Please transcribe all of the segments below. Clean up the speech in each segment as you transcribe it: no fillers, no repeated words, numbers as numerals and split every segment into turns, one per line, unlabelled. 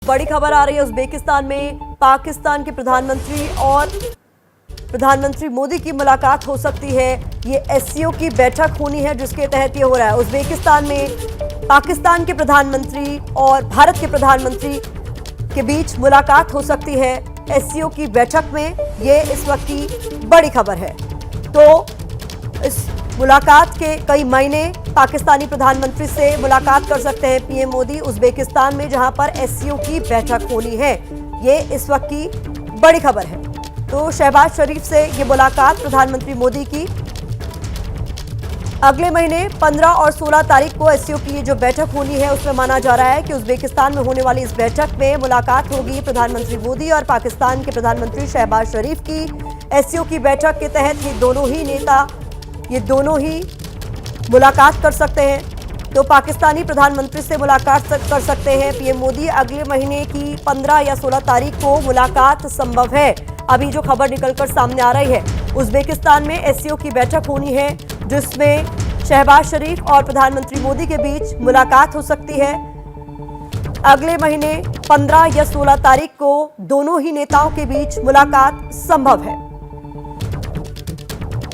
बड़ी खबर आ रही है उज्बेकिस्तान में पाकिस्तान के प्रधानमंत्री और प्रधानमंत्री मोदी की मुलाकात हो सकती है। ये एससीओ की बैठक होनी है जिसके तहत ये हो रहा है। उज्बेकिस्तान में पाकिस्तान के प्रधानमंत्री और भारत के प्रधानमंत्री के बीच मुलाकात हो सकती है एससीओ की बैठक में। ये इस वक्त की बड़ी खबर है। तो इस मुलाकात के कई महीने पाकिस्तानी प्रधानमंत्री से मुलाकात कर सकते हैं पीएम मोदी उज्बेकिस्तान में, जहां पर एससीओ की बैठक होनी है। ये इस वक्त की बड़ी खबर है। तो शहबाज शरीफ से ये मुलाकात प्रधानमंत्री मोदी की अगले महीने 15 और 16 तारीख को एससीओ की ये जो बैठक होनी है उसमें माना जा रहा है कि उज्बेकिस्तान में होने वाली इस बैठक में मुलाकात होगी प्रधानमंत्री मोदी और पाकिस्तान के प्रधानमंत्री शहबाज शरीफ की। एससीओ की बैठक के तहत ये दोनों ही मुलाकात कर सकते हैं। तो पाकिस्तानी प्रधानमंत्री से मुलाकात कर सकते हैं पीएम मोदी। अगले महीने की 15 या 16 तारीख को मुलाकात संभव है। अभी जो खबर निकलकर सामने आ रही है, उज्बेकिस्तान में एससीओ की बैठक होनी है जिसमें शहबाज शरीफ और प्रधानमंत्री मोदी के बीच मुलाकात हो सकती है। अगले महीने 15 या 16 तारीख को दोनों ही नेताओं के बीच मुलाकात संभव है।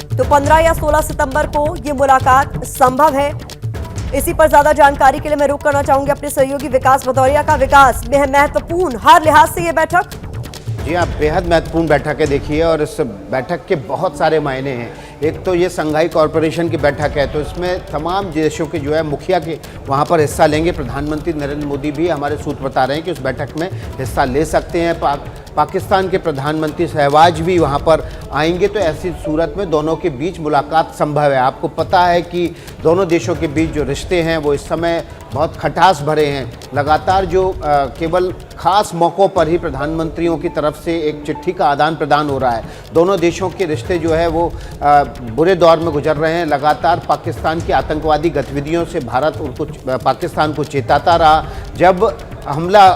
तो 15 या 16 सितंबर को ये मुलाकात संभव है। इसी पर ज्यादा जानकारी के लिए मैं रुख करना चाहूंगी अपने सहयोगी विकास भदौरिया का। विकास, महत्वपूर्ण हर लिहाज से ये बैठक।
जी हाँ, बेहद महत्वपूर्ण बैठक है देखिए, और इस बैठक के बहुत सारे मायने हैं। एक तो ये संघाई कॉरपोरेशन की बैठक है, तो इसमें तमाम देशों के जो है मुखिया के वहाँ पर हिस्सा लेंगे। प्रधानमंत्री नरेंद्र मोदी भी हमारे सूत्र बता रहे हैं कि उस बैठक में हिस्सा ले सकते हैं। पाकिस्तान के प्रधानमंत्री शहबाज भी वहाँ पर आएंगे। तो ऐसी सूरत में दोनों के बीच मुलाकात संभव है। आपको पता है कि दोनों देशों के बीच जो रिश्ते हैं वो इस समय बहुत खटास भरे हैं। लगातार जो केवल खास मौक़ों पर ही प्रधानमंत्रियों की तरफ से एक चिट्ठी का आदान प्रदान हो रहा है। दोनों देशों के रिश्ते जो है वो बुरे दौर में गुजर रहे हैं। लगातार पाकिस्तान की आतंकवादी गतिविधियों से भारत पाकिस्तान को चेताता रहा। जब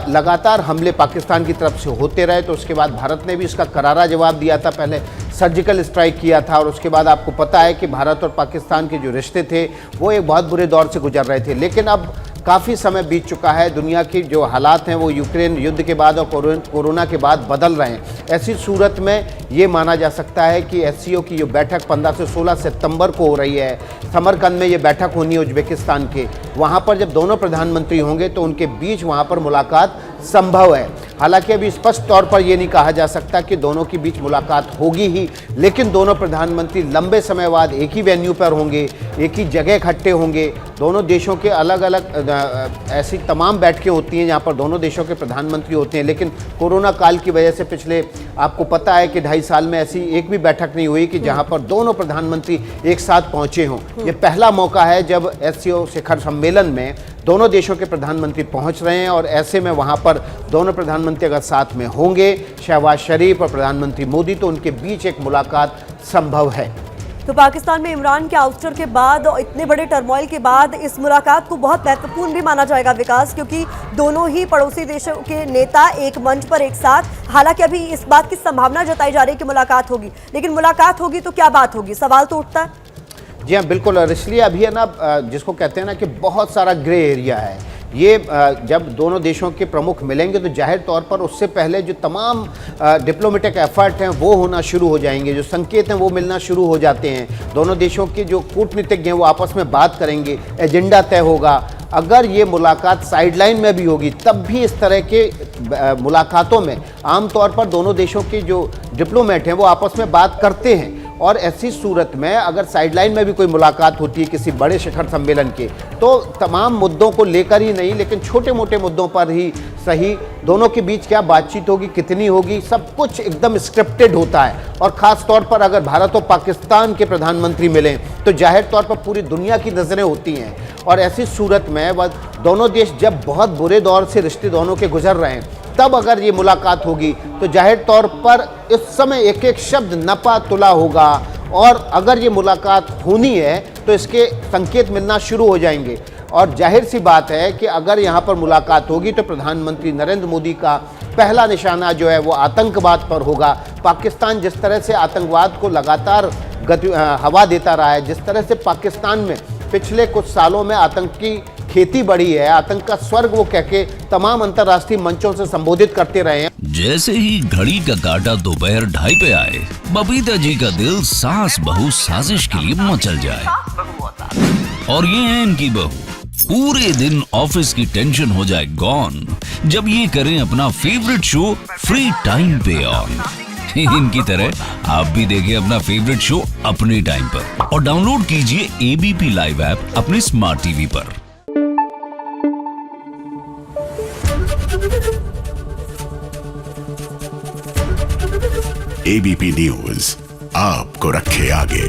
लगातार हमले पाकिस्तान की तरफ से होते रहे तो उसके बाद भारत ने भी इसका करारा जवाब दिया था। पहले सर्जिकल स्ट्राइक किया था, और उसके बाद आपको पता है कि भारत और पाकिस्तान के जो रिश्ते थे वो एक बहुत बुरे दौर से गुजर रहे थे। लेकिन अब काफ़ी समय बीत चुका है। दुनिया की जो हालात हैं वो यूक्रेन युद्ध के बाद और कोरोना के बाद बदल रहे हैं। ऐसी सूरत में ये माना जा सकता है कि एससीओ की जो बैठक 15 से 16 सितंबर को हो रही है, समरकंद में ये बैठक होनी है उज्बेकिस्तान के। वहाँ पर जब दोनों प्रधानमंत्री होंगे तो उनके बीच वहाँ पर मुलाकात संभव है। हालांकि अभी स्पष्ट तौर पर यह नहीं कहा जा सकता कि दोनों के बीच मुलाकात होगी ही, लेकिन दोनों प्रधानमंत्री लंबे समय बाद एक ही वेन्यू पर होंगे, एक ही जगह इकट्ठे होंगे। दोनों देशों के अलग अलग ऐसी तमाम बैठकें होती हैं जहाँ पर दोनों देशों के प्रधानमंत्री होते हैं। लेकिन कोरोना काल की वजह से पिछले आपको पता है कि 2.5 साल में ऐसी एक भी बैठक नहीं हुई कि जहाँ पर दोनों प्रधानमंत्री एक साथ पहुँचे हों। ये पहला मौका है जब एससीओ शिखर सम्मेलन में दोनों देशों के प्रधानमंत्री पहुंच रहे हैं, और ऐसे में वहां पर दोनों प्रधानमंत्री अगर साथ में होंगे, शहबाज शरीफ और प्रधानमंत्री मोदी, तो उनके बीच एक मुलाकात संभव है।
तो पाकिस्तान में इमरान के आउस्टर के बाद और इतने बड़े टर्मोइल के बाद इस मुलाकात को बहुत महत्वपूर्ण भी माना जाएगा विकास, क्योंकि दोनों ही पड़ोसी देशों के नेता एक मंच पर एक साथ। हालांकि अभी इस बात की संभावना जताई जा रही है कि मुलाकात होगी, लेकिन मुलाकात होगी तो क्या बात होगी, सवाल तो उठता है।
जी हाँ, बिल्कुल। और इसलिए अभी है ना, जिसको कहते हैं ना कि बहुत सारा ग्रे एरिया है। ये जब दोनों देशों के प्रमुख मिलेंगे तो जाहिर तौर पर उससे पहले जो तमाम डिप्लोमेटिक एफर्ट हैं वो होना शुरू हो जाएंगे, जो संकेत हैं वो मिलना शुरू हो जाते हैं। दोनों देशों के जो कूटनीतिज्ञ हैं वो आपस में बात करेंगे, एजेंडा तय होगा। अगर ये मुलाकात साइडलाइन में भी होगी तब भी इस तरह के मुलाकातों में आमतौर पर दोनों देशों के जो डिप्लोमेट हैं वो आपस में बात करते हैं। और ऐसी सूरत में अगर साइडलाइन में भी कोई मुलाकात होती है किसी बड़े शिखर सम्मेलन के, तो तमाम मुद्दों को लेकर ही नहीं, लेकिन छोटे मोटे मुद्दों पर ही सही दोनों के बीच क्या बातचीत होगी, कितनी होगी, सब कुछ एकदम स्क्रिप्टेड होता है। और ख़ास तौर पर अगर भारत और पाकिस्तान के प्रधानमंत्री मिलें तो जाहिर तौर पर पूरी दुनिया की नज़रें होती हैं। और ऐसी सूरत में वह दोनों देश जब बहुत बुरे दौर से रिश्ते दोनों के गुजर रहे हैं, तब अगर ये मुलाकात होगी तो जाहिर तौर पर इस समय एक एक शब्द नपा तुला होगा। और अगर ये मुलाकात होनी है तो इसके संकेत मिलना शुरू हो जाएंगे। और जाहिर सी बात है कि अगर यहाँ पर मुलाकात होगी तो प्रधानमंत्री नरेंद्र मोदी का पहला निशाना जो है वो आतंकवाद पर होगा। पाकिस्तान जिस तरह से आतंकवाद को लगातार हवा देता रहा है, जिस तरह से पाकिस्तान में पिछले कुछ सालों में आतंकी खेती बढ़ी है, आतंक का स्वर्ग वो कह के तमाम अंतर्राष्ट्रीय मंचों से संबोधित करते रहे हैं।
जैसे ही घड़ी का काटा दोपहर 2:30 पे आए, बबीता जी का दिल सास बहू साजिश के लिए मचल जाए। और ये है इनकी बहू, पूरे दिन ऑफिस की टेंशन हो जाए गॉन जब ये करें अपना फेवरेट शो फ्री टाइम पे ऑन। इनकी तरह आप भी देखिए अपना फेवरेट शो अपने टाइम पर और डाउनलोड कीजिए एबीपी लाइव ऐप अपने स्मार्ट टीवी पर।
एबीपी न्यूज आपको रखे आगे।